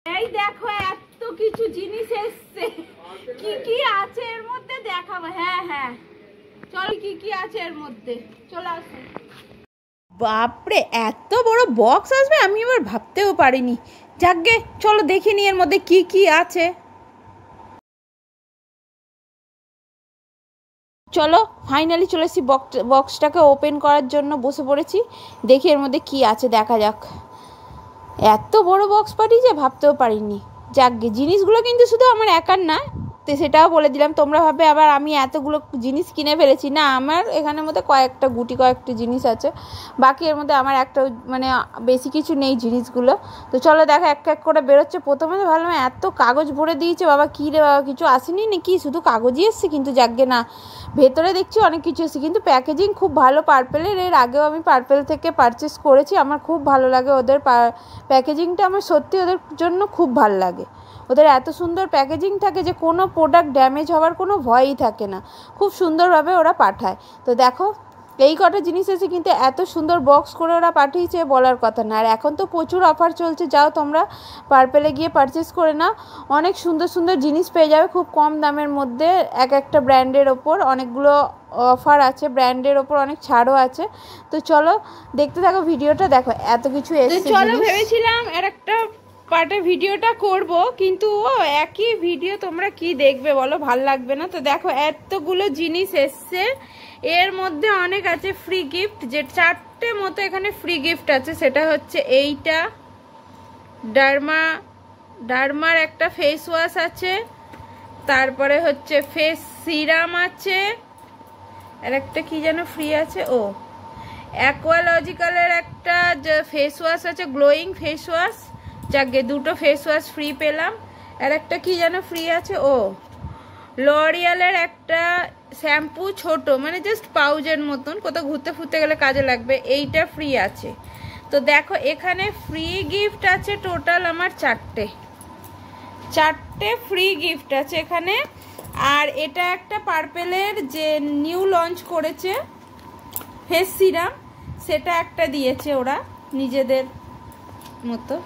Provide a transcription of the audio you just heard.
এই দেখো এত কিছু জিনিস এসছে, কি কি আছে এর মধ্যে দেখাবো। হ্যাঁ হ্যাঁ চল, কি কি আছে এর মধ্যে, চলে আসো। বাপরে এত বড় বক্স আসবে আমি এবার ভাবতেও পারিনি। যাকগে চলো দেখিনি এর মধ্যে কি কি আছে। চলো ফাইনালি চলে এসেছি, বক্সটাকে ওপেন করার জন্য বসে পড়েছি। দেখি এর মধ্যে কি আছে, দেখা যাক। এত বড় বক্স পাঠিয়েছে ভাবতেও পারিনি। যাকগে জিনিসগুলো কিন্তু শুধু আমার একার না, তো সেটাও বলে দিলাম। তোমরা ভাবে আবার আমি এতগুলো জিনিস কিনে ফেলেছি, না, আমার এখানের মধ্যে কয়েকটা জিনিস আছে। বাকি এর মধ্যে আমার একটা মানে বেশি কিছু নেই জিনিসগুলো। তো চলো দেখো এক এক করে বেরোচ্ছে। প্রথমে তো ভাবলাম এত কাগজ ভরে দিয়েছে, বাবা কী রে বাবা, কিছু আসেনি নাকি, শুধু কাগজই এসছে। কিন্তু যাকগে না, ভেতরে দেখছি অনেক কিছু এসছে। কিন্তু প্যাকেজিং খুব ভালো পার্পেলের। এর আগেও আমি পার্পেল থেকে পারচেস করেছি, আমার খুব ভালো লাগে ওদের প্যাকেজিংটা। আমার সত্যি ওদের জন্য খুব ভালো লাগে। ওদের এত সুন্দর প্যাকেজিং থাকে যে কোনো প্রোডাক্ট ড্যামেজ হওয়ার কোনো ভয়ই থাকে না, খুব সুন্দরভাবে ওরা পাঠায়। তো দেখো এই কটা জিনিস এসে কিন্তু এত সুন্দর বক্স করে ওরা পাঠিয়েছে বলার কথা না। আর এখন তো প্রচুর অফার চলছে, যাও তোমরা পার্পেলে গিয়ে পারচেস করে নাও, অনেক সুন্দর সুন্দর জিনিস পেয়ে যাবে খুব কম দামের মধ্যে। এক একটা ব্র্যান্ডের ওপর অনেকগুলো অফার আছে, ব্র্যান্ডের ওপর অনেক ছাড়ও আছে। তো চলো দেখতে থাকো ভিডিওটা, দেখো এত কিছু এসেছে। চলো ভেবেছিলাম আর একটা পার্টে ভিডিওটা করব, কিন্তু একই ভিডিও তোমরা কি দেখবে বলো, ভাল লাগবে না। তো দেখো এতগুলো জিনিস এসছে, এর মধ্যে অনেক আছে ফ্রি গিফট। যে 4টে মতো এখানে ফ্রি গিফট আছে, সেটা হচ্ছে এইটা ডার্মার একটা ফেস ওয়াশ আছে, তারপরে হচ্ছে ফেস সিরাম আছে, আর একটা কি যেন ফ্রি আছে, ও অ্যাকোয়ালজিক্যালের একটা ফেস ওয়াশ আছে, গ্লোয়িং ফেস ওয়াশ। যাকে দুটো ফেস ওয়াশ ফ্রি পেলাম। আর একটা কি যেন ফ্রি আছে, ও লরিয়ালের একটা শ্যাম্পু, ছোট মানে জাস্ট পাউজের মতন, কোথাও ঘুরতে ফুরতে গেলে কাজে লাগবে, এইটা ফ্রি আছে। তো দেখো এখানে ফ্রি গিফট আছে টোটাল আমার 4টে ফ্রি গিফট আছে এখানে। আর এটা একটা পার্পেলের যে নিউ লঞ্চ করেছে ফেস সিরাম, সেটা একটা দিয়েছে ওরা নিজেদের মতো।